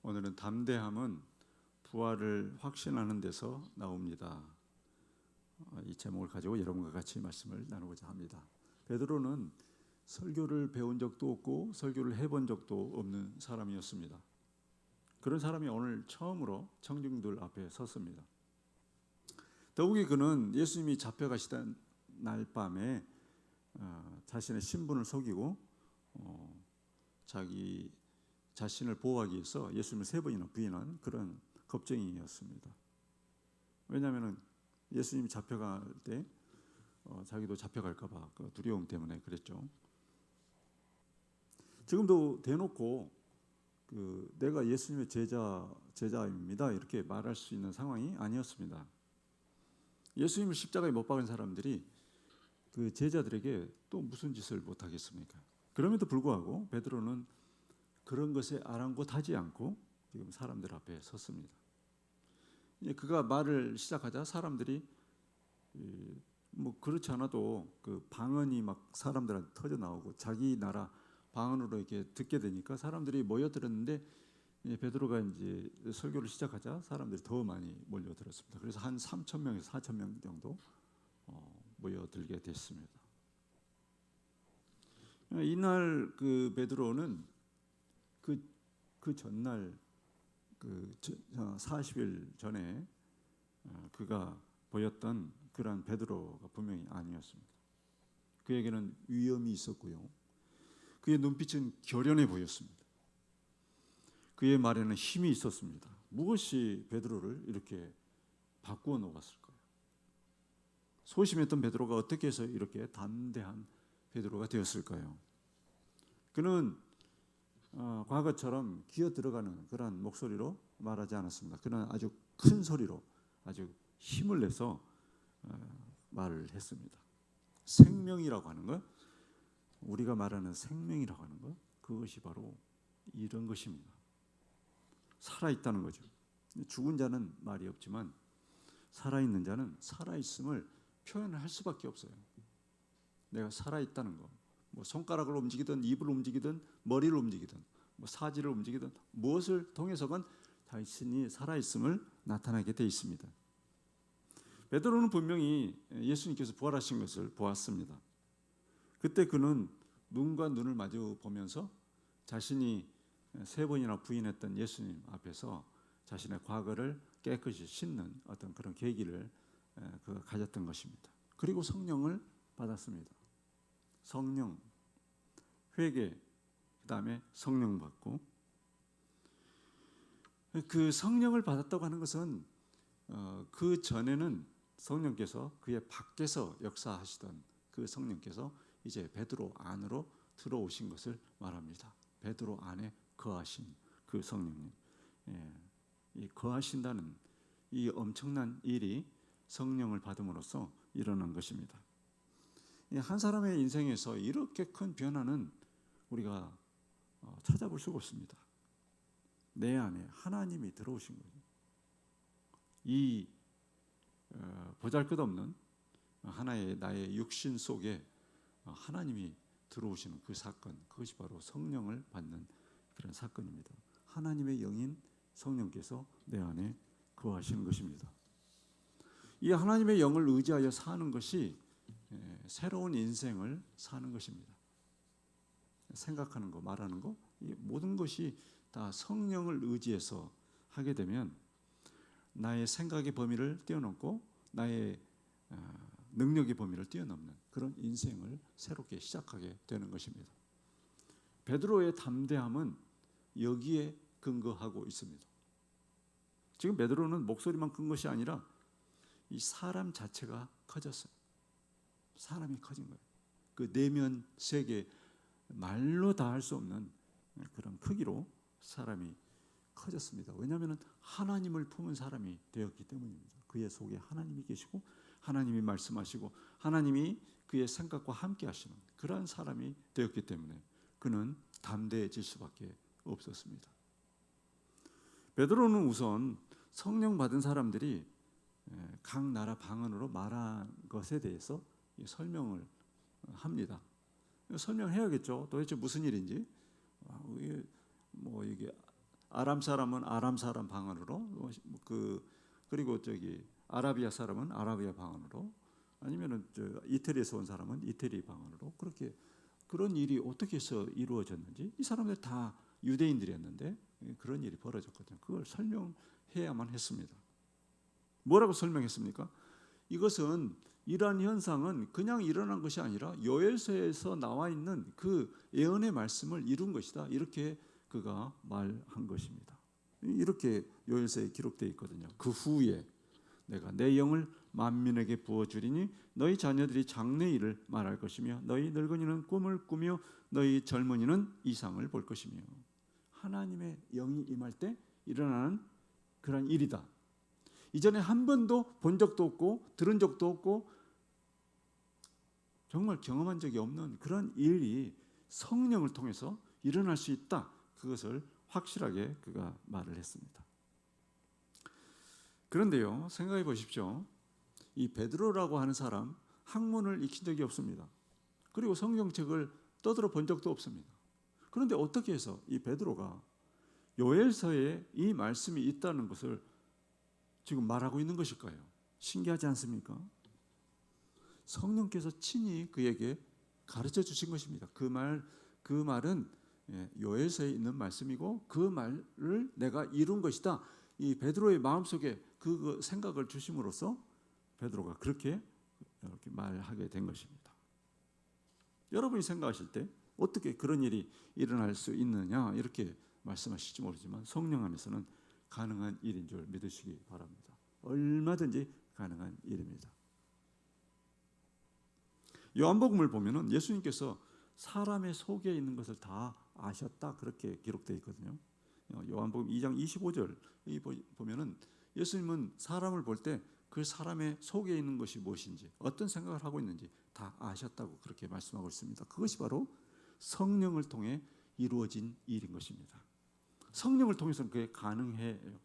오늘은 담대함은 부활을 확신하는 데서 나옵니다. 이 제목을 가지고 여러분과 같이 말씀을 나누고자 합니다. 베드로는 설교를 배운 적도 없고 설교를 해본 적도 없는 사람이었습니다. 그런 사람이 오늘 처음으로 청중들 앞에 섰습니다. 더욱이 그는 예수님이 잡혀가시던 날 밤에 자신의 신분을 속이고 자기 자신을 보호하기 위해서 예수님을 3번이나 부인한 그런 겁쟁이였습니다. 왜냐하면 예수님이 잡혀갈 때 자기도 잡혀갈까 봐 그 두려움 때문에 그랬죠. 지금도 대놓고 내가 예수님의 제자입니다 이렇게 말할 수 있는 상황이 아니었습니다. 예수님을 십자가에 못 박은 사람들이 그 제자들에게 또 무슨 짓을 못하겠습니까? 그럼에도 불구하고 베드로는 그런 것에 아랑곳하지 않고 지금 사람들 앞에 섰습니다. 그가 말을 시작하자 사람들이 뭐 그렇지 않아도 그 방언이 막 사람들한테 터져 나오고 자기 나라 방언으로 이렇게 듣게 되니까 사람들이 모여들었는데 베드로가 이제 설교를 시작하자 사람들이 더 많이 몰려들었습니다. 그래서 한 3,000명에서 4,000명 정도 모여들게 됐습니다. 이날 그 베드로는 그 전날 40일 전에 그가 보였던 그러한 베드로가 분명히 아니었습니다. 그에게는 위험이 있었고요. 그의 눈빛은 결연해 보였습니다. 그의 말에는 힘이 있었습니다. 무엇이 베드로를 이렇게 바꾸어 놓았을까요? 소심했던 베드로가 어떻게 해서 이렇게 담대한 베드로가 되었을까요? 그는 과거처럼 기어 들어가는 그런 목소리로 말하지 않았습니다. 그는 아주 큰 소리로 아주 힘을 내서 말을 했습니다. 생명이라고 하는 것, 우리가 말하는 생명이라고 하는 것, 그것이 바로 이런 것입니다. 살아있다는 거죠. 죽은 자는 말이 없지만 살아있는 자는 살아있음을 표현할 수밖에 없어요. 내가 살아있다는 거, 뭐 손가락을 움직이든 입을 움직이든 머리를 움직이든 뭐 사지를 움직이든 무엇을 통해서건 자신이 살아있음을 나타나게 돼 있습니다. 베드로는 분명히 예수님께서 부활하신 것을 보았습니다. 그때 그는 눈과 눈을 마주 보면서 자신이 3번이나 부인했던 예수님 앞에서 자신의 과거를 깨끗이 씻는 어떤 그런 계기를 그가 가졌던 것입니다. 그리고 성령을 받았습니다. 성령, 회개, 그 다음에 성령 받고, 그 성령을 받았다고 하는 것은 그 전에는 성령께서 그의 밖에서 역사하시던 그 성령께서 이제 베드로 안으로 들어오신 것을 말합니다. 베드로 안에 거하신 그 성령님, 이 거하신다는 이 엄청난 일이 성령을 받음으로써 일어난 것입니다. 한 사람의 인생에서 이렇게 큰 변화는 우리가 찾아볼 수가 없습니다. 내 안에 하나님이 들어오신 거죠. 이 보잘것없는 하나의 나의 육신 속에 하나님이 들어오시는 그 사건, 그것이 바로 성령을 받는 그런 사건입니다. 하나님의 영인 성령께서 내 안에 거하시는 것입니다. 이 하나님의 영을 의지하여 사는 것이 새로운 인생을 사는 것입니다. 생각하는 거, 말하는 거, 이 모든 것이 다 성령을 의지해서 하게 되면 나의 생각의 범위를 뛰어넘고 나의 능력의 범위를 뛰어넘는 그런 인생을 새롭게 시작하게 되는 것입니다. 베드로의 담대함은 여기에 근거하고 있습니다. 지금 베드로는 목소리만 큰 것이 아니라 이 사람 자체가 커졌어요. 사람이 커진 거예요. 그 내면 세계, 말로 다 할 수 없는 그런 크기로 사람이 커졌습니다. 왜냐하면 하나님을 품은 사람이 되었기 때문입니다. 그의 속에 하나님이 계시고 하나님이 말씀하시고 하나님이 그의 생각과 함께 하시는 그러한 사람이 되었기 때문에 그는 담대해질 수밖에 없었습니다. 베드로는 우선 성령 받은 사람들이 각 나라 방언으로 말한 것에 대해서 설명을 합니다. 설명해야겠죠. 도대체 무슨 일인지. 이게 아람 사람은 아람 사람 방언으로, 그리고 아라비아 사람은 아라비아 방언으로, 아니면은 이태리에서 온 사람은 이태리 방언으로, 그렇게 그런 일이 어떻게 해서 이루어졌는지, 이 사람들 다 유대인들이었는데 그런 일이 벌어졌거든요. 그걸 설명해야만 했습니다. 뭐라고 설명했습니까? 이것은, 이러한 현상은 그냥 일어난 것이 아니라 요엘서에서 나와 있는 그 예언의 말씀을 이룬 것이다, 이렇게 그가 말한 것입니다. 이렇게 요엘서에 기록되어 있거든요. 그 후에 내가 내 영을 만민에게 부어주리니 너희 자녀들이 장래일을 말할 것이며 너희 늙은이는 꿈을 꾸며 너희 젊은이는 이상을 볼 것이며. 하나님의 영이 임할 때 일어나는 그런 일이다. 이전에 한 번도 본 적도 없고 들은 적도 없고 정말 경험한 적이 없는 그런 일이 성령을 통해서 일어날 수 있다, 그것을 확실하게 그가 말을 했습니다. 그런데요, 생각해 보십시오. 이 베드로라고 하는 사람 학문을 익힌 적이 없습니다. 그리고 성경책을 떠들어 본 적도 없습니다. 그런데 어떻게 해서 이 베드로가 요엘서에 이 말씀이 있다는 것을 지금 말하고 있는 것일까요? 신기하지 않습니까? 성령께서 친히 그에게 가르쳐 주신 것입니다. 그 말은 요엘서에 있는 말씀이고 그 말을 내가 이룬 것이다. 이 베드로의 마음속에 그 생각을 주심으로써 베드로가 그렇게 이렇게 말하게 된 것입니다. 여러분이 생각하실 때 어떻게 그런 일이 일어날 수 있느냐 이렇게 말씀하실지 모르지만 성령 안에서는 가능한 일인 줄 믿으시기 바랍니다. 얼마든지 가능한 일입니다. 요한복음을 보면은 예수님께서 사람의 속에 있는 것을 다 아셨다, 그렇게 기록되어 있거든요. 요한복음 2장 25절 보면은 예수님은 사람을 볼 때 그 사람의 속에 있는 것이 무엇인지, 어떤 생각을 하고 있는지 다 아셨다고 그렇게 말씀하고 있습니다. 그것이 바로 성령을 통해 이루어진 일인 것입니다. 성령을 통해서는 그게 가능해요.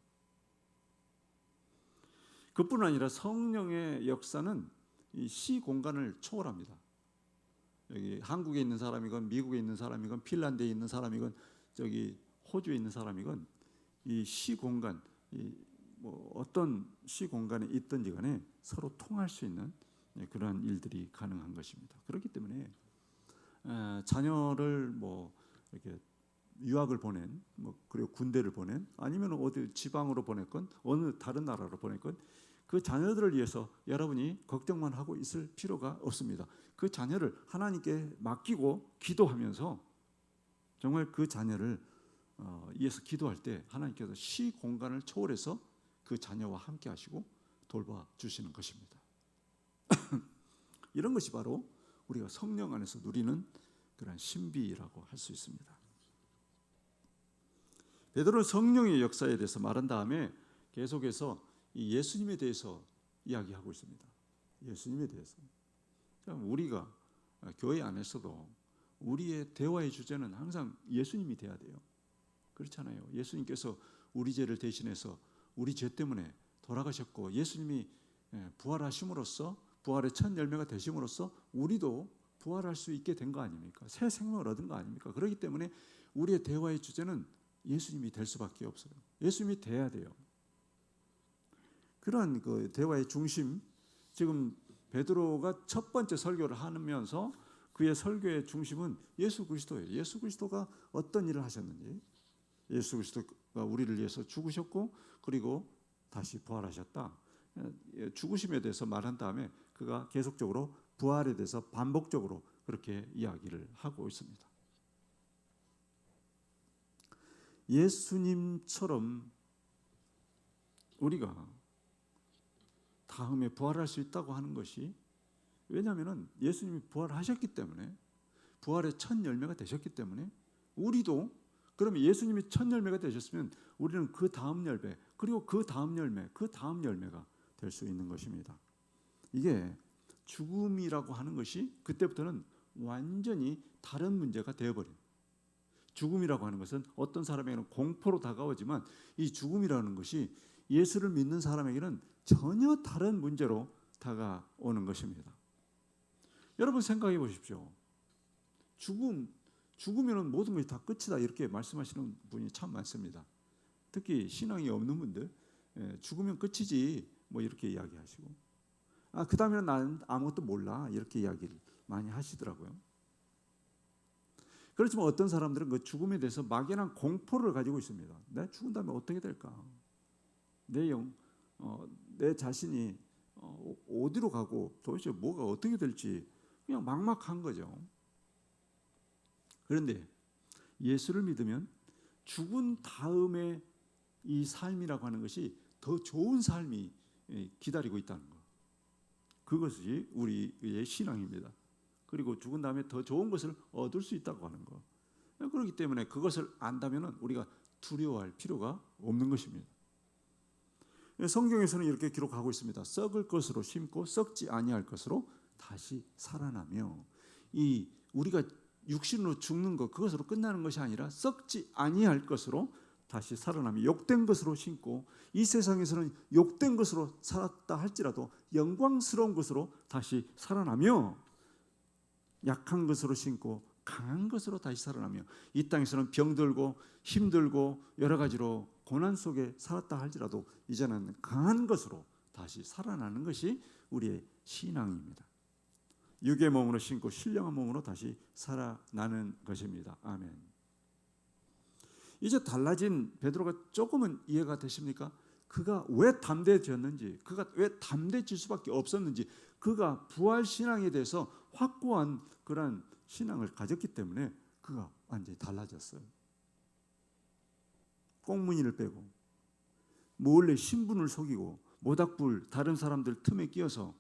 그뿐 아니라 성령의 역사는 이 시 공간을 초월합니다. 여기 한국에 있는 사람이건 미국에 있는 사람이건 핀란드에 있는 사람이건 저기 호주에 있는 사람이건 이 시 공간, 어떤 시 공간에 있든지 간에 서로 통할 수 있는 그러한 일들이 가능한 것입니다. 그렇기 때문에 자녀를 이렇게 유학을 보낸, 그리고 군대를 보낸, 아니면 어디 지방으로 보냈건 어느 다른 나라로 보냈건 그 자녀들을 위해서 여러분이 걱정만 하고 있을 필요가 없습니다. 그 자녀를 하나님께 맡기고 기도하면서 정말 그 자녀를 위해서 기도할 때 하나님께서 시 공간을 초월해서 그 자녀와 함께 하시고 돌봐주시는 것입니다. 이런 것이 바로 우리가 성령 안에서 누리는 그런 신비라고 할 수 있습니다. 베드로는 성령의 역사에 대해서 말한 다음에 계속해서 이 예수님에 대해서 이야기하고 있습니다. 예수님에 대해서. 우리가 교회 안에서도 우리의 대화의 주제는 항상 예수님이 돼야 돼요. 그렇잖아요. 예수님께서 우리 죄를 대신해서 우리 죄 때문에 돌아가셨고 예수님이 부활하심으로써 부활의 첫 열매가 되심으로써 우리도 부활할 수 있게 된 거 아닙니까? 새 생명을 얻은 거 아닙니까? 그렇기 때문에 우리의 대화의 주제는 예수님이 될 수밖에 없어요. 예수님이 돼야 돼요. 그러한 그 대화의 중심, 지금 베드로가 첫 번째 설교를 하면서 그의 설교의 중심은 예수 그리스도예요. 예수 그리스도가 어떤 일을 하셨는지, 예수 그리스도가 우리를 위해서 죽으셨고 그리고 다시 부활하셨다. 죽으심에 대해서 말한 다음에 그가 계속적으로 부활에 대해서 반복적으로 그렇게 이야기를 하고 있습니다. 예수님처럼 우리가 다음에 부활할 수 있다고 하는 것이, 왜냐하면 예수님이 부활하셨기 때문에, 부활의 첫 열매가 되셨기 때문에 우리도, 그러면 예수님이 첫 열매가 되셨으면 우리는 그 다음 열매, 그리고 그 다음 열매, 그 다음 열매가 될 수 있는 것입니다. 이게 죽음이라고 하는 것이 그때부터는 완전히 다른 문제가 되어버린, 죽음이라고 하는 것은 어떤 사람에게는 공포로 다가오지만 이 죽음이라는 것이 예수를 믿는 사람에게는 전혀 다른 문제로 다가오는 것입니다. 여러분 생각해 보십시오. 죽으면 모든 것이 다 끝이다 이렇게 말씀하시는 분이 참 많습니다. 특히 신앙이 없는 분들 죽으면 끝이지 뭐 이렇게 이야기하시고 그 다음에는 나는 아무것도 몰라 이렇게 이야기를 많이 하시더라고요. 그렇지만 어떤 사람들은 그 죽음에 대해서 막연한 공포를 가지고 있습니다. 내가 죽은 다음에 어떻게 될까? 내 자신이 어디로 가고 도대체 뭐가 어떻게 될지 그냥 막막한 거죠. 그런데 예수를 믿으면 죽은 다음에 이 삶이라고 하는 것이 더 좋은 삶이 기다리고 있다는 것. 그것이 우리의 신앙입니다. 그리고 죽은 다음에 더 좋은 것을 얻을 수 있다고 하는 것. 그렇기 때문에 그것을 안다면 우리가 두려워할 필요가 없는 것입니다. 성경에서는 이렇게 기록하고 있습니다. 썩을 것으로 심고 썩지 아니할 것으로 다시 살아나며, 이 우리가 육신으로 죽는 것 그것으로 끝나는 것이 아니라 썩지 아니할 것으로 다시 살아나며, 욕된 것으로 심고 이 세상에서는 욕된 것으로 살았다 할지라도 영광스러운 것으로 다시 살아나며, 약한 것으로 심고 강한 것으로 다시 살아나며, 이 땅에서는 병들고 힘들고 여러 가지로 고난 속에 살았다 할지라도 이제는 강한 것으로 다시 살아나는 것이 우리의 신앙입니다. 육의 몸으로 심고 신령한 몸으로 다시 살아나는 것입니다. 아멘. 이제 달라진 베드로가 조금은 이해가 되십니까? 그가 왜 담대해졌는지, 그가 왜 담대해질 수밖에 없었는지, 그가 부활 신앙에 대해서 확고한 그런 신앙을 가졌기 때문에 그가 완전히 달라졌어요. 꽁무니를 빼고 몰래 신분을 속이고 모닥불 다른 사람들 틈에 끼어서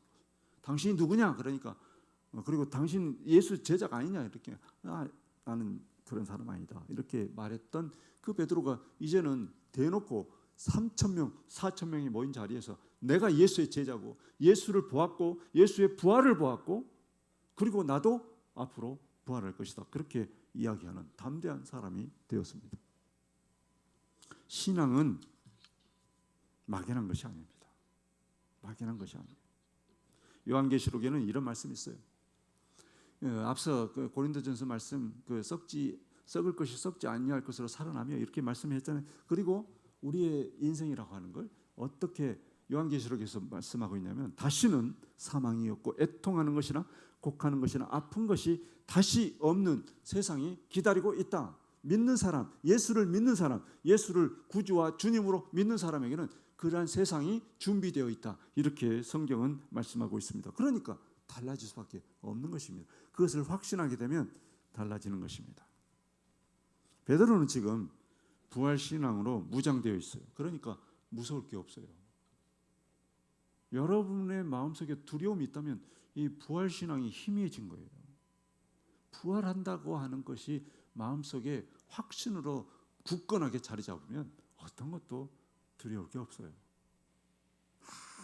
당신이 누구냐 그러니까 그리고 당신 예수 제자가 아니냐 이렇게 나는 그런 사람 아니다 이렇게 말했던 그 베드로가 이제는 대놓고 3,000명 4,000명이 모인 자리에서 내가 예수의 제자고 예수를 보았고 예수의 부활을 보았고 그리고 나도 앞으로 부활할 것이다 그렇게 이야기하는 담대한 사람이 되었습니다. 신앙은 막연한 것이 아닙니다. 막연한 것이 아닙니다. 요한계시록에는 이런 말씀이 있어요. 앞서 고린도전서 말씀 썩을 것이 썩지 아니할 것으로 살아나며 이렇게 말씀했잖아요. 그리고 우리의 인생이라고 하는 걸 어떻게 요한계시록에서 말씀하고 있냐면 다시는 사망이 없고 애통하는 것이나 곡하는 것이나 아픈 것이 다시 없는 세상이 기다리고 있다. 믿는 사람, 예수를 믿는 사람, 예수를 구주와 주님으로 믿는 사람에게는 그러한 세상이 준비되어 있다. 이렇게 성경은 말씀하고 있습니다. 그러니까 달라질 수밖에 없는 것입니다. 그것을 확신하게 되면 달라지는 것입니다. 베드로는 지금 부활신앙으로 무장되어 있어요. 그러니까 무서울 게 없어요. 여러분의 마음속에 두려움이 있다면 이 부활신앙이 희미해진 거예요. 부활한다고 하는 것이 마음속에 확신으로 굳건하게 자리 잡으면 어떤 것도 두려울 게 없어요.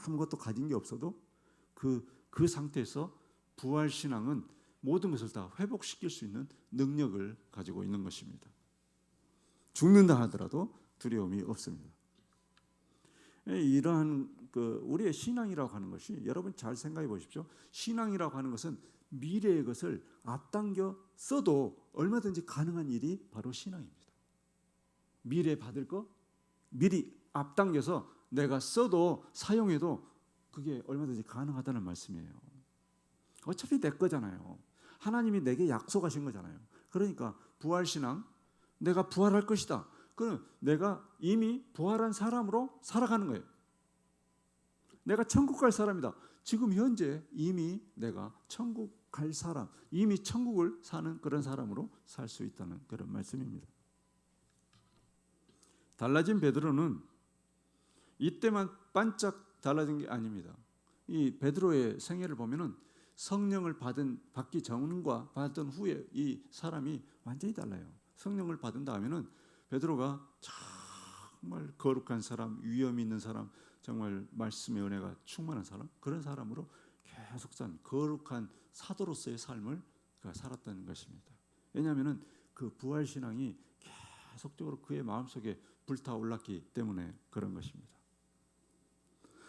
아무것도 가진 게 없어도 그 상태에서 부활신앙은 모든 것을 다 회복시킬 수 있는 능력을 가지고 있는 것입니다. 죽는다 하더라도 두려움이 없습니다. 이러한 우리의 신앙이라고 하는 것이 여러분 잘 생각해 보십시오. 신앙이라고 하는 것은 미래의 것을 앞당겨 써도 얼마든지 가능한 일이 바로 신앙입니다. 미래에 받을 거 미리 앞당겨서 내가 써도 사용해도 그게 얼마든지 가능하다는 말씀이에요. 어차피 내 거잖아요. 하나님이 내게 약속하신 거잖아요. 그러니까 부활신앙, 내가 부활할 것이다. 그럼 내가 이미 부활한 사람으로 살아가는 거예요. 내가 천국 갈 사람이다. 지금 현재 이미 내가 천국 갈 사람, 이미 천국을 사는 그런 사람으로 살 수 있다는 그런 말씀입니다. 달라진 베드로는 이때만 반짝 달라진 게 아닙니다. 이 베드로의 생애를 보면은 성령을 받기 전과 받은 후에 이 사람이 완전히 달라요. 성령을 받은 다음에는 베드로가 정말 거룩한 사람, 위엄 있는 사람, 정말 말씀의 은혜가 충만한 사람, 그런 사람으로 계속 산 거룩한 사도로서의 삶을 살았다는 것입니다. 왜냐하면 그 부활신앙이 계속적으로 그의 마음속에 불타올랐기 때문에 그런 것입니다.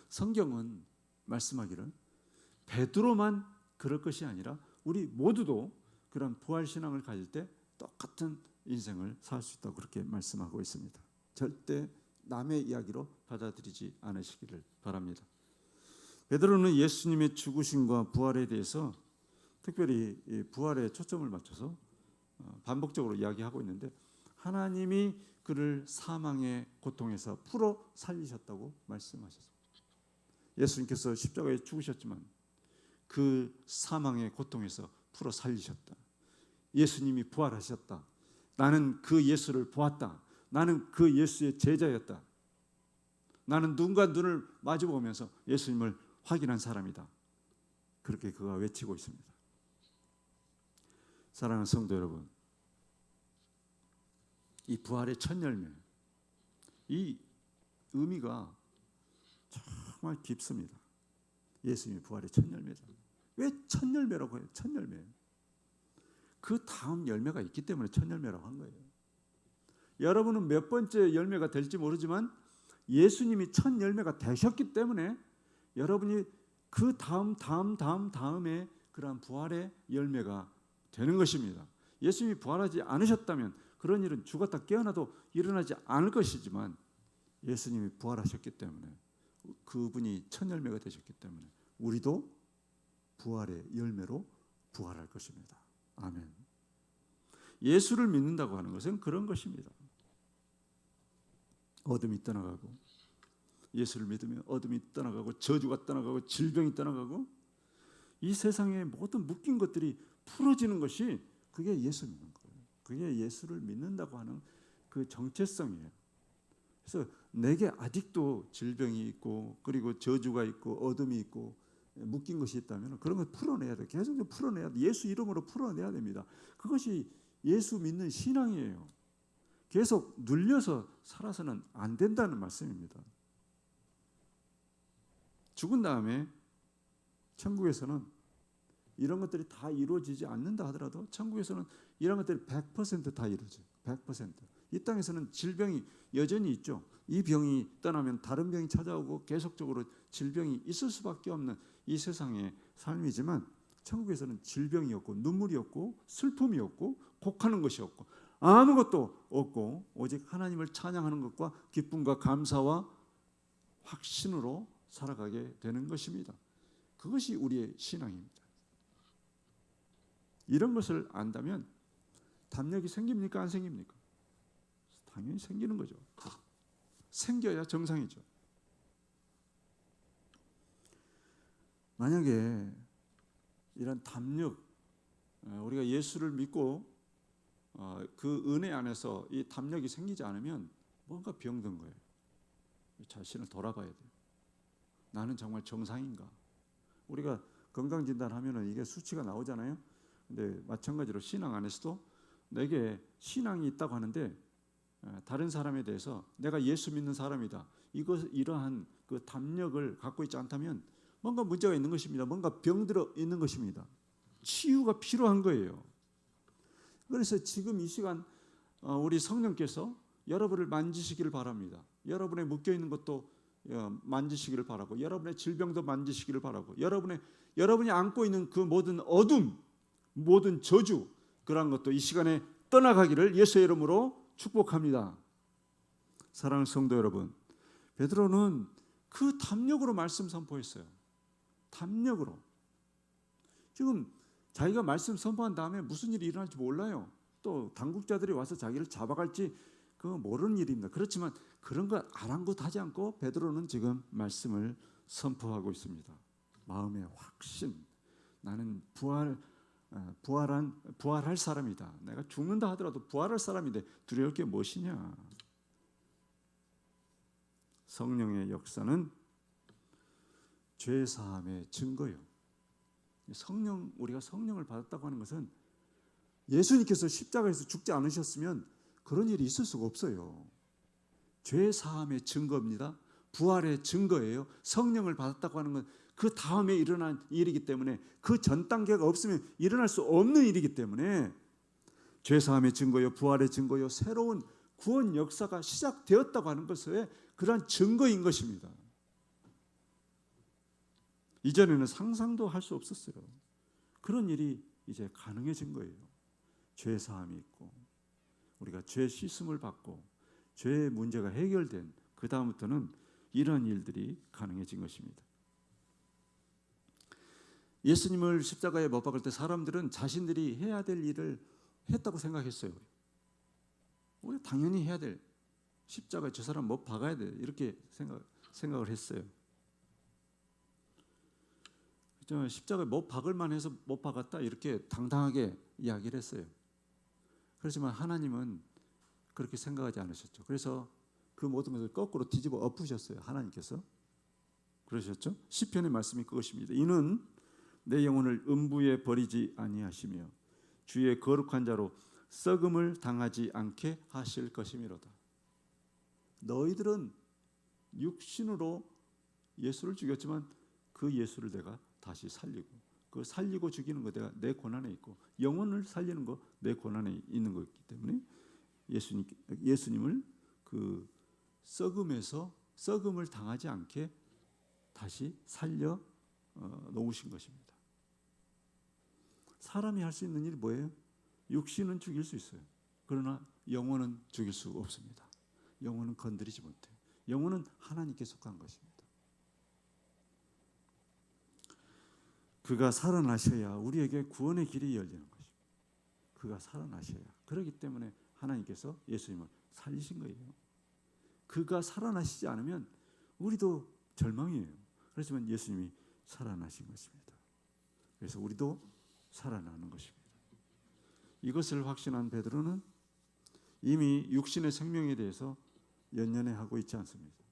성경은 말씀하기를 베드로만 그럴 것이 아니라 우리 모두도 그런 부활신앙을 가질 때 똑같은 인생을 살 수 있다고 그렇게 말씀하고 있습니다. 절대 남의 이야기로 받아들이지 않으시기를 바랍니다. 베드로는 예수님의 죽으심과 부활에 대해서 특별히 이 부활에 초점을 맞춰서 반복적으로 이야기하고 있는데, 하나님이 그를 사망의 고통에서 풀어 살리셨다고 말씀하셨습니다. 예수님께서 십자가에 죽으셨지만 그 사망의 고통에서 풀어 살리셨다. 예수님이 부활하셨다. 나는 그 예수를 보았다. 나는 그 예수의 제자였다. 나는 눈과 눈을 마주보면서 예수님을 확인한 사람이다. 그렇게 그가 외치고 있습니다. 사랑하는 성도 여러분, 이 부활의 첫 열매, 이 의미가 정말 깊습니다. 예수님이 부활의 첫 열매다. 왜 첫 열매라고 해요? 첫 열매. 그 다음 열매가 있기 때문에 첫 열매라고 한 거예요. 여러분은 몇 번째 열매가 될지 모르지만 예수님이 첫 열매가 되셨기 때문에 여러분이 그 다음에 그러한 부활의 열매가 되는 것입니다. 예수님이 부활하지 않으셨다면 그런 일은 죽었다 깨어나도 일어나지 않을 것이지만, 예수님이 부활하셨기 때문에, 그분이 첫 열매가 되셨기 때문에 우리도 부활의 열매로 부활할 것입니다. 아멘. 예수를 믿는다고 하는 것은 그런 것입니다. 어둠이 떠나가고, 예수를 믿으면 어둠이 떠나가고, 저주가 떠나가고, 질병이 떠나가고, 이 세상의 모든 묶인 것들이 풀어지는 것이, 그게 예수 믿는 거예요. 그게 예수를 믿는다고 하는 그 정체성이에요. 그래서 내게 아직도 질병이 있고, 그리고 저주가 있고, 어둠이 있고, 묶인 것이 있다면 그런 걸 풀어내야 돼. 계속 풀어내야 돼. 예수 이름으로 풀어내야 됩니다. 그것이 예수 믿는 신앙이에요. 계속 눌려서 살아서는 안 된다는 말씀입니다. 죽은 다음에 천국에서는 이런 것들이 다 이루어지지 않는다 하더라도 천국에서는 이런 것들이 100% 다 이루어져요. 100%. 이 땅에서는 질병이 여전히 있죠. 이 병이 떠나면 다른 병이 찾아오고 계속적으로 질병이 있을 수밖에 없는 이 세상의 삶이지만, 천국에서는 질병이 없고, 눈물이 없고, 슬픔이 없고, 곡하는 것이 없고, 아무것도 없고, 오직 하나님을 찬양하는 것과 기쁨과 감사와 확신으로 살아가게 되는 것입니다. 그것이 우리의 신앙입니다. 이런 것을 안다면 담력이 생깁니까? 안 생깁니까? 당연히 생기는 거죠. 생겨야 정상이죠. 만약에 이런 담력, 우리가 예수를 믿고 그 은혜 안에서 이 담력이 생기지 않으면 뭔가 병든 거예요. 자신을 돌아봐야 돼요. 나는 정말 정상인가? 우리가 건강진단하면은 이게 수치가 나오잖아요. 근데 마찬가지로 신앙 안에서도 내게 신앙이 있다고 하는데, 다른 사람에 대해서 내가 예수 믿는 사람이다, 이러한 그 담력을 갖고 있지 않다면 뭔가 문제가 있는 것입니다. 뭔가 병들어 있는 것입니다. 치유가 필요한 거예요. 그래서 지금 이 시간 우리 성령께서 여러분을 만지시기를 바랍니다. 여러분의 묶여 있는 것도 만지시기를 바라고, 여러분의 질병도 만지시기를 바라고, 여러분이 안고 있는 그 모든 어둠, 모든 저주, 그러한 것도 이 시간에 떠나가기를 예수의 이름으로 축복합니다. 사랑하는 성도 여러분, 베드로는 그 담력으로 말씀 선포했어요. 담력으로. 지금 자기가 말씀 선포한 다음에 무슨 일이 일어날지 몰라요. 또 당국자들이 와서 자기를 잡아갈지 그거 모르는 일입니다. 그렇지만 그런 거 아랑곳하지 않고 베드로는 지금 말씀을 선포하고 있습니다. 마음의 확신, 나는 부활할 사람이다. 내가 죽는다 하더라도 부활할 사람인데 두려울 게 무엇이냐. 성령의 역사는 죄 사함의 증거예요. 우리가 성령을 받았다고 하는 것은, 예수님께서 십자가에서 죽지 않으셨으면 그런 일이 있을 수가 없어요. 죄 사함의 증거입니다. 부활의 증거예요. 성령을 받았다고 하는 건 그 다음에 일어난 일이기 때문에, 그 전 단계가 없으면 일어날 수 없는 일이기 때문에, 죄 사함의 증거요, 부활의 증거요, 새로운 구원 역사가 시작되었다고 하는 것의 그러한 증거인 것입니다. 이전에는 상상도 할 수 없었어요. 그런 일이 이제 가능해진 거예요. 죄 사함이 있고, 우리가 죄 씻음을 받고, 죄의 문제가 해결된 그 다음부터는 이런 일들이 가능해진 것입니다. 예수님을 십자가에 못 박을 때 사람들은 자신들이 해야 될 일을 했다고 생각했어요. 우리가 당연히 해야 될, 십자가에 저 사람 못 박아야 돼, 이렇게 생각을 했어요. 십자가에 못 박을 만해서 못 박았다, 이렇게 당당하게 이야기를 했어요. 그렇지만 하나님은 그렇게 생각하지 않으셨죠. 그래서 그 모든 것을 거꾸로 뒤집어 엎으셨어요. 하나님께서 그러셨죠. 시편의 말씀이 그것입니다. 이는 내 영혼을 음부에 버리지 아니하시며 주의 거룩한 자로 썩음을 당하지 않게 하실 것이미로다. 너희들은 육신으로 예수를 죽였지만 그 예수를 내가 다시 살리고, 그 살리고 죽이는 거 내가 내 권한에 있고, 영혼을 살리는 거 내 권한에 있는 거기 때문에 예수님을 그 썩음을 당하지 않게 다시 살려 놓으신 것입니다. 사람이 할 수 있는 일이 뭐예요? 육신은 죽일 수 있어요. 그러나 영혼은 죽일 수 없습니다. 영혼은 건드리지 못해요. 영혼은 하나님께 속한 것입니다. 그가 살아나셔야 우리에게 구원의 길이 열리는 것입니다. 그가 살아나셔야. 그렇기 때문에 하나님께서 예수님을 살리신 거예요. 그가 살아나시지 않으면 우리도 절망이에요. 그렇지만 예수님이 살아나신 것입니다. 그래서 우리도 살아나는 것입니다. 이것을 확신한 베드로는 이미 육신의 생명에 대해서 연연해하고 있지 않습니다.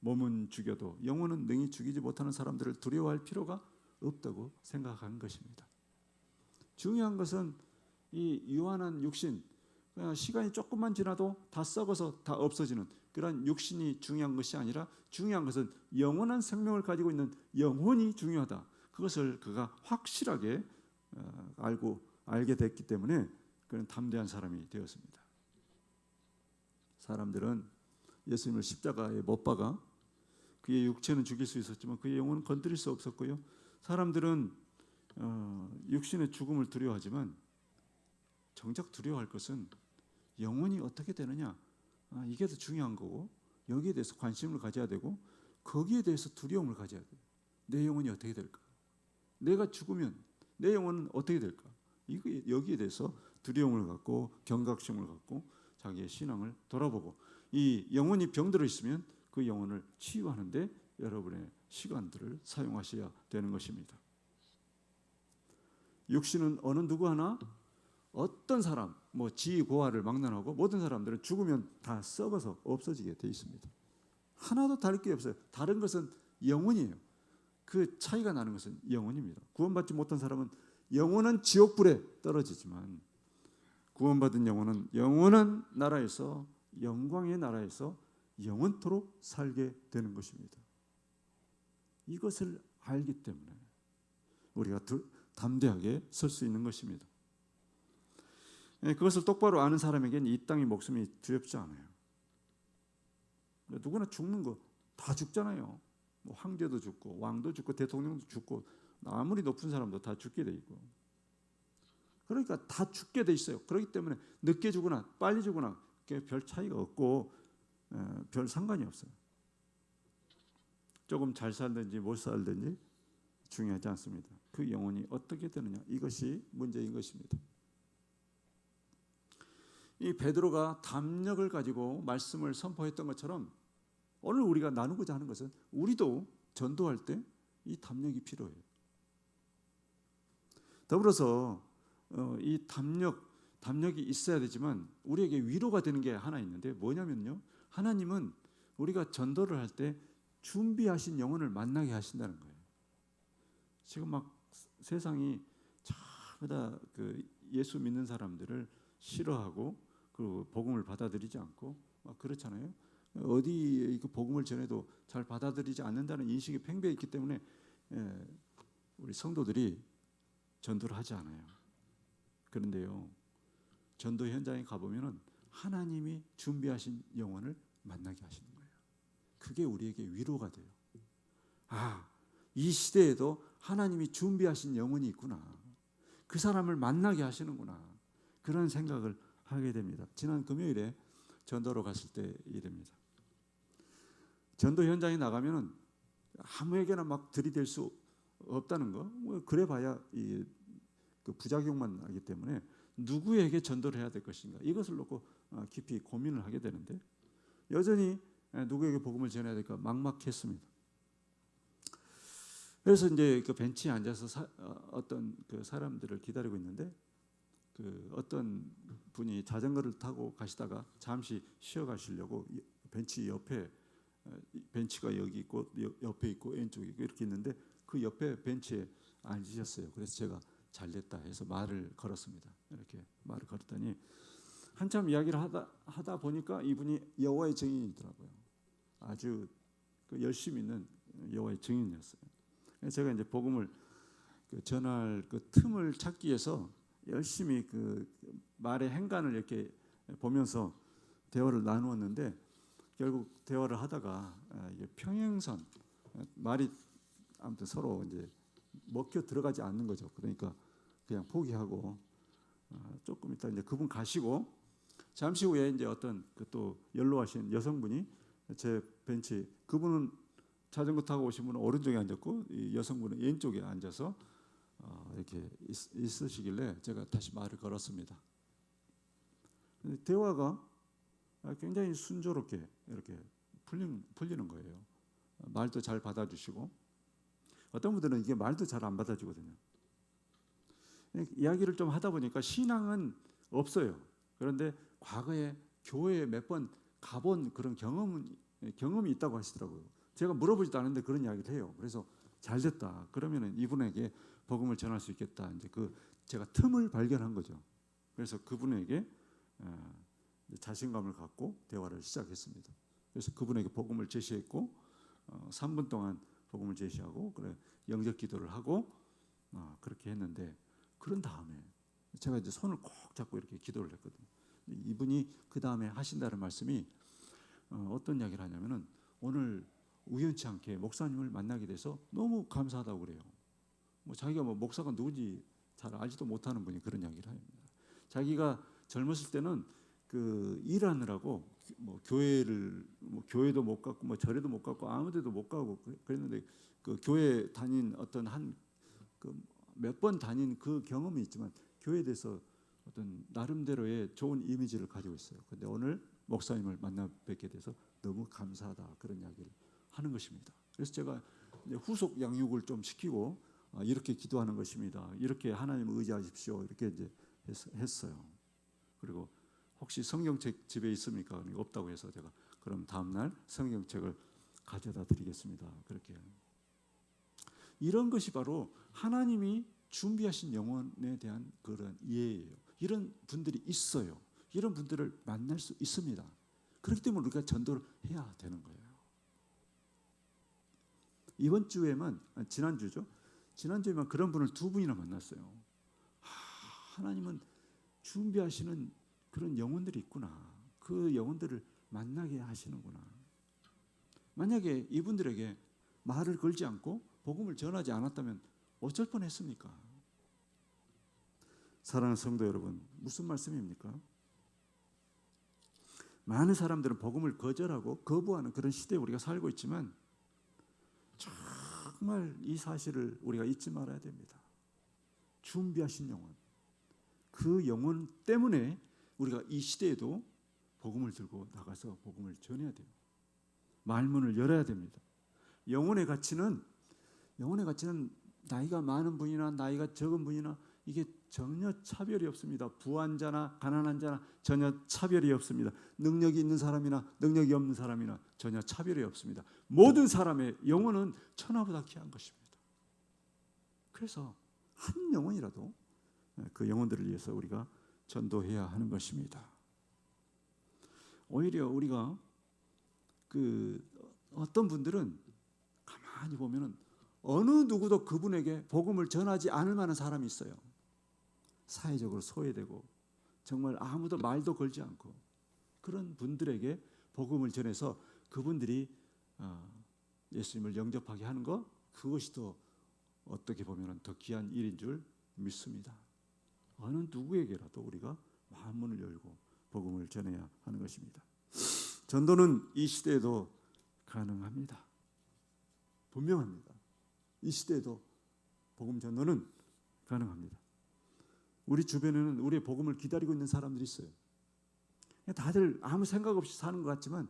몸은 죽여도 영혼은 능히 죽이지 못하는 사람들을 두려워할 필요가 없다고 생각한 것입니다. 중요한 것은 이 유한한 육신, 시간이 조금만 지나도 다 썩어서 다 없어지는 그런 육신이 중요한 것이 아니라 중요한 것은 영원한 생명을 가지고 있는 영혼이 중요하다. 그것을 그가 확실하게 알게 됐기 때문에 그는 담대한 사람이 되었습니다. 사람들은 예수님을 십자가에 못 박아 그의 육체는 죽일 수 있었지만 그의 영혼은 건드릴 수 없었고요. 사람들은 육신의 죽음을 두려워하지만 정작 두려워할 것은 영혼이 어떻게 되느냐, 이게 더 중요한 거고, 여기에 대해서 관심을 가져야 되고, 거기에 대해서 두려움을 가져야 돼요. 내 영혼이 어떻게 될까? 내가 죽으면 내 영혼은 어떻게 될까? 여기에 대해서 두려움을 갖고 경각심을 갖고 자기의 신앙을 돌아보고, 이 영혼이 병들어 있으면 그 영혼을 치유하는데 여러분의 시간들을 사용하셔야 되는 것입니다. 육신은 어느 누구 하나, 어떤 사람, 지고하를 막론하고 모든 사람들은 죽으면 다 썩어서 없어지게 돼 있습니다. 하나도 다를 게 없어요. 다른 것은 영혼이에요. 그 차이가 나는 것은 영혼입니다. 구원받지 못한 사람은 영원한 지옥불에 떨어지지만 구원받은 영혼은 영원한 나라에서, 영광의 나라에서 영원토록 살게 되는 것입니다. 이것을 알기 때문에 우리가 담대하게 설 수 있는 것입니다. 그것을 똑바로 아는 사람에게는 이 땅의 목숨이 두렵지 않아요. 누구나 죽는 거 다 죽잖아요. 황제도 죽고 왕도 죽고 대통령도 죽고 아무리 높은 사람도 다 죽게 돼 있고, 그러니까 다 죽게 돼 있어요. 그렇기 때문에 늦게 죽거나 빨리 죽거나 별 차이가 없고 별 상관이 없어요. 조금 잘 살든지 못 살든지 중요하지 않습니다. 그 영혼이 어떻게 되느냐, 이것이 문제인 것입니다. 이 베드로가 담력을 가지고 말씀을 선포했던 것처럼 오늘 우리가 나누고자 하는 것은 우리도 전도할 때 이 담력이 필요해요. 더불어서 이 담력이 있어야 되지만 우리에게 위로가 되는 게 하나 있는데 뭐냐면요, 하나님은 우리가 전도를 할 때 준비하신 영혼을 만나게 하신다는 거예요. 지금 막 세상이 전부 다 그 예수 믿는 사람들을 싫어하고 그 복음을 받아들이지 않고 막 그렇잖아요. 어디 그 복음을 전해도 잘 받아들이지 않는다는 인식이 팽배해 있기 때문에 우리 성도들이 전도를 하지 않아요. 그런데요, 전도 현장에 가보면은 하나님이 준비하신 영혼을 만나게 하시는 거예요. 그게 우리에게 위로가 돼요. 이 시대에도 하나님이 준비하신 영혼이 있구나. 그 사람을 만나게 하시는구나. 그런 생각을 하게 됩니다. 지난 금요일에 전도로 갔을 때 일입니다. 전도 현장에 나가면은 아무에게나 막 들이댈 수 없다는 거. 뭐 그래봐야 그 부작용만 나기 때문에 누구에게 전도를 해야 될 것인가 이것을 놓고 깊이 고민을 하게 되는데 여전히 누구에게 복음을 전해야 될까 막막했습니다. 그래서 이제 그 벤치에 앉아서 어떤 그 사람들을 기다리고 있는데 그 어떤 분이 자전거를 타고 가시다가 잠시 쉬어 가시려고 벤치 옆에 벤치가 여기 있고 옆에 있고 왼쪽에 있고 이렇게 있는데 그 옆에 벤치에 앉으셨어요. 그래서 제가 잘됐다 해서 말을 걸었습니다. 이렇게 말을 걸었더니 한참 이야기를 하다 보니까 이분이 여호와의 증인이더라고요. 아주 그 열심히 있는 여호와의 증인이었어요. 그래서 제가 이제 복음을 전할 그 틈을 찾기 위해서 열심히 그 말의 행간을 이렇게 보면서 대화를 나누었는데 결국 대화를 하다가 이게 평행선 말이 아무튼 서로 이제 먹혀 들어가지 않는 거죠. 그러니까 그냥 포기하고 조금 있다 이제 그분 가시고 잠시 후에 이제 어떤 그 또 연로하신 여성분이 제 벤치 그분은 자전거 타고 오신 분은 오른쪽에 앉았고 이 여성분은 왼쪽에 앉아서 이렇게 있으시길래 제가 다시 말을 걸었습니다. 대화가 굉장히 순조롭게 이렇게 풀리는 거예요. 말도 잘 받아주시고 어떤 분들은 이게 말도 잘 안 받아주거든요. 이야기를 좀 하다 보니까 신앙은 없어요. 그런데 과거에 교회에 몇 번 가본 그런 경험이 있다고 하시더라고요. 제가 물어보지도 않았는데 그런 이야기를 해요. 그래서 잘 됐다. 그러면은 이분에게 복음을 전할 수 있겠다. 이제 제가 틈을 발견한 거죠. 그래서 그분에게 자신감을 갖고 대화를 시작했습니다. 그래서 그분에게 복음을 제시했고 3분 동안 복음을 제시하고 그래 영접 기도를 하고 그렇게 했는데 그런 다음에 제가 이제 손을 꼭 잡고 이렇게 기도를 했거든요. 이분이 그 다음에 하신다는 말씀이 어떤 이야기를 하냐면은 오늘 우연치 않게 목사님을 만나게 돼서 너무 감사하다고 그래요. 뭐 자기가 뭐 목사가 누군지 잘 알지도 못하는 분이 그런 이야기를 합니다. 자기가 젊었을 때는 그 일하느라고 뭐 교회도 못 갔고 뭐 절에도 못 갔고 아무데도 못 가고 그랬는데 그 교회 다닌 어떤 몇 번 다닌 그 경험이 있지만 교회에 대해서 어떤 나름대로의 좋은 이미지를 가지고 있어요. 근데 오늘 목사님을 만나 뵙게 돼서 너무 감사하다 그런 이야기를 하는 것입니다. 그래서 제가 후속 양육을 좀 시키고 이렇게 기도하는 것입니다. 이렇게 하나님을 의지하십시오. 이렇게 이제 했어요. 그리고 혹시 성경책 집에 있습니까? 없다고 해서 제가 그럼 다음날 성경책을 가져다 드리겠습니다. 그렇게 이런 것이 바로 하나님이 준비하신 영혼에 대한 그런 이해예요. 이런 분들이 있어요. 이런 분들을 만날 수 있습니다. 그렇기 때문에 우리가 전도를 해야 되는 거예요. 이번 주에만 지난주죠. 지난주에만 그런 분을 2분이나 만났어요. 하나님은 준비하시는 그런 영혼들이 있구나. 그 영혼들을 만나게 하시는구나. 만약에 이분들에게 말을 걸지 않고 복음을 전하지 않았다면 어쩔 뻔했습니까? 사랑하는 성도 여러분, 무슨 말씀입니까? 많은 사람들은 복음을 거절하고 거부하는 그런 시대에 우리가 살고 있지만 정말 이 사실을 우리가 잊지 말아야 됩니다. 준비하신 영혼, 그 영혼 때문에 우리가 이 시대에도 복음을 들고 나가서 복음을 전해야 돼요. 말문을 열어야 됩니다. 영혼의 가치는 나이가 많은 분이나 나이가 적은 분이나 이게 전혀 차별이 없습니다. 부한 자나 가난한 자나 전혀 차별이 없습니다. 능력이 있는 사람이나 능력이 없는 사람이나 전혀 차별이 없습니다. 모든 사람의 영혼은 천하보다 귀한 것입니다. 그래서 한 영혼이라도 그 영혼들을 위해서 우리가 전도해야 하는 것입니다. 오히려 우리가 어떤 분들은 가만히 보면은 어느 누구도 그분에게 복음을 전하지 않을 만한 사람이 있어요. 사회적으로 소외되고 정말 아무도 말도 걸지 않고 그런 분들에게 복음을 전해서 그분들이 예수님을 영접하게 하는 것, 그것이 더 어떻게 보면 더 귀한 일인 줄 믿습니다. 어느 누구에게라도 우리가 마음문을 열고 복음을 전해야 하는 것입니다. 전도는 이 시대에도 가능합니다. 분명합니다. 이 시대에도 복음 전도는 가능합니다. 우리 주변에는 우리의 복음을 기다리고 있는 사람들이 있어요. 다들 아무 생각 없이 사는 것 같지만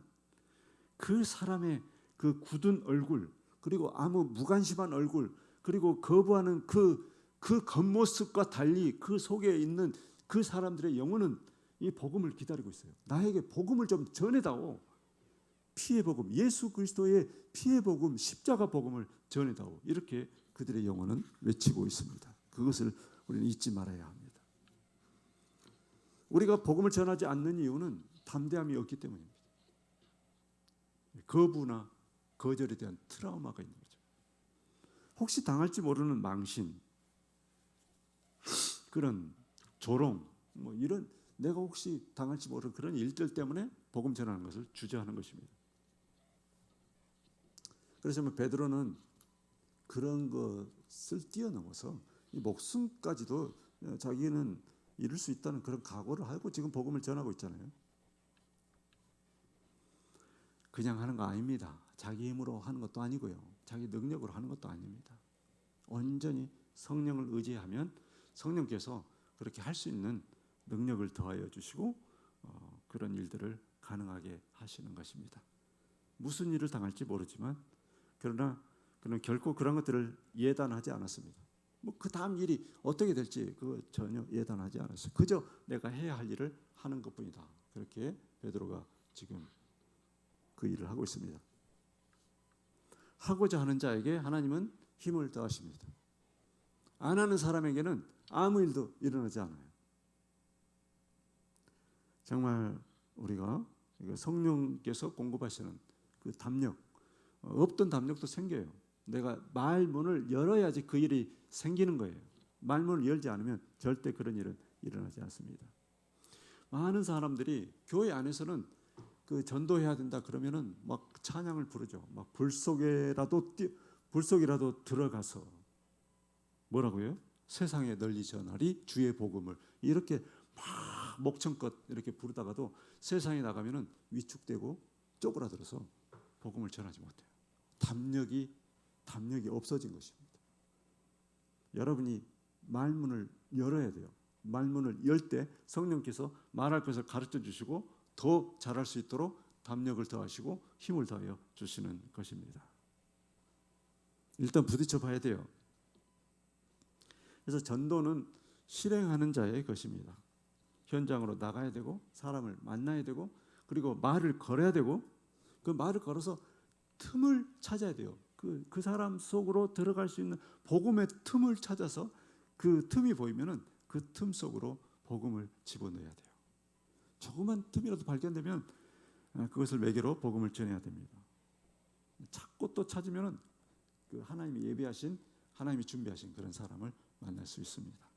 그 사람의 그 굳은 얼굴, 그리고 아무 무관심한 얼굴, 그리고 거부하는 그 겉모습과 달리 그 속에 있는 그 사람들의 영혼은 이 복음을 기다리고 있어요. 나에게 복음을 좀 전해다오. 피의 복음, 예수 그리스도의 피의 복음, 십자가 복음을 전해다오. 이렇게 그들의 영혼은 외치고 있습니다. 그것을 우리는 잊지 말아야 합니다. 우리가 복음을 전하지 않는 이유는 담대함이 없기 때문입니다. 거부나 거절에 대한 트라우마가 있는 거죠. 혹시 당할지 모르는 망신, 그런 조롱, 이런 내가 혹시 당할지 모르는 그런 일들 때문에 복음 전하는 것을 주저하는 것입니다. 그래서 베드로는 그런 것을 뛰어넘어서 이 목숨까지도 자기는 이룰 수 있다는 그런 각오를 하고 지금 복음을 전하고 있잖아요. 그냥 하는 거 아닙니다. 자기 힘으로 하는 것도 아니고요. 자기 능력으로 하는 것도 아닙니다. 온전히 성령을 의지하면 성령께서 그렇게 할 수 있는 능력을 더하여 주시고 그런 일들을 가능하게 하시는 것입니다. 무슨 일을 당할지 모르지만 그러나 그는 결코 그런 것들을 예단하지 않았습니다. 그 다음 일이 어떻게 될지 그거 전혀 예단하지 않았어요. 그저 내가 해야 할 일을 하는 것뿐이다. 그렇게 베드로가 지금 그 일을 하고 있습니다. 하고자 하는 자에게 하나님은 힘을 더하십니다. 안 하는 사람에게는 아무 일도 일어나지 않아요. 정말 우리가 성령께서 공급하시는 그 담력, 없던 담력도 생겨요. 내가 말문을 열어야지 그 일이 생기는 거예요. 말문을 열지 않으면 절대 그런 일은 일어나지 않습니다. 많은 사람들이 교회 안에서는 그 전도해야 된다 그러면은 막 찬양을 부르죠. 막 불 속이라도 들어가서 뭐라고요? 세상에 널리 전하리 주의 복음을 이렇게 막 목청껏 이렇게 부르다가도 세상에 나가면은 위축되고 쪼그라들어서 복음을 전하지 못해요. 담력이 없어진 것입니다. 여러분이 말문을 열어야 돼요. 말문을 열 때 성령께서 말할 것을 가르쳐 주시고 더 잘할 수 있도록 담력을 더하시고 힘을 더하여 주시는 것입니다. 일단 부딪혀 봐야 돼요. 그래서 전도는 실행하는 자의 것입니다. 현장으로 나가야 되고 사람을 만나야 되고 그리고 말을 걸어야 되고 그 말을 걸어서 틈을 찾아야 돼요. 그 사람 속으로 들어갈 수 있는 복음의 틈을 찾아서 그 틈이 보이면은 그 틈 속으로 복음을 집어넣어야 돼요. 조그만 틈이라도 발견되면 그것을 매개로 복음을 전해야 됩니다. 찾고 또 찾으면은 그 하나님이 예비하신 하나님이 준비하신 그런 사람을 만날 수 있습니다.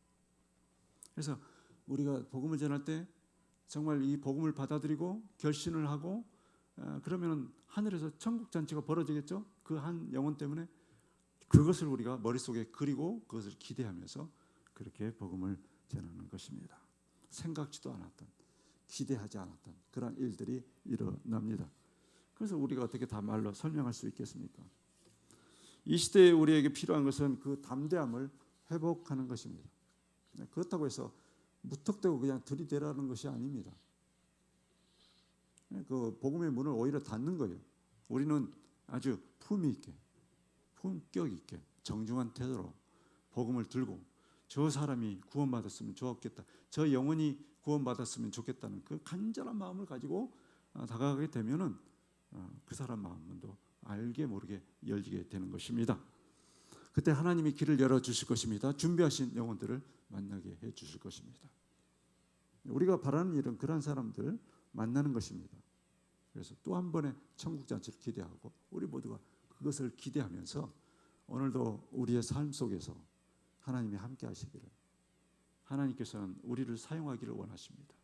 그래서 우리가 복음을 전할 때 정말 이 복음을 받아들이고 결신을 하고 그러면은 하늘에서 천국 잔치가 벌어지겠죠. 그 한 영혼 때문에 그것을 우리가 머릿속에 그리고 그것을 기대하면서 그렇게 복음을 전하는 것입니다. 생각지도 않았던 기대하지 않았던 그런 일들이 일어납니다. 그래서 우리가 어떻게 다 말로 설명할 수 있겠습니까? 이 시대에 우리에게 필요한 것은 그 담대함을 회복하는 것입니다. 그렇다고 해서 무턱대고 그냥 들이대라는 것이 아닙니다. 그 복음의 문을 오히려 닫는 거예요. 우리는 아주 품위 있게, 품격 있게, 정중한 태도로 복음을 들고 저 사람이 구원받았으면 좋겠다, 저 영혼이 구원받았으면 좋겠다는 그 간절한 마음을 가지고 다가가게 되면은 그 사람 마음도 알게 모르게 열리게 되는 것입니다. 그때 하나님이 길을 열어주실 것입니다. 준비하신 영혼들을 만나게 해주실 것입니다. 우리가 바라는 일은 그런 사람들 만나는 것입니다. 그래서 또 한 번의 천국 잔치를 기대하고 우리 모두가 그것을 기대하면서 오늘도 우리의 삶 속에서 하나님이 함께 하시기를, 하나님께서는 우리를 사용하기를 원하십니다.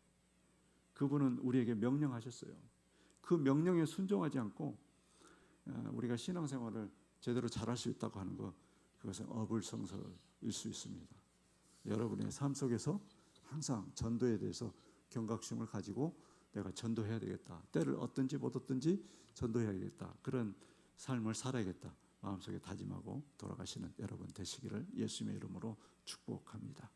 그분은 우리에게 명령하셨어요. 그 명령에 순종하지 않고 우리가 신앙생활을 제대로 잘할 수 있다고 하는 것, 그것은 어불성설일 수 있습니다. 여러분의 삶 속에서 항상 전도에 대해서 경각심을 가지고 내가 전도해야 되겠다. 때를 얻든지 못 얻든지 전도해야겠다. 그런 삶을 살아야겠다. 마음속에 다짐하고 돌아가시는 여러분 되시기를 예수님의 이름으로 축복합니다.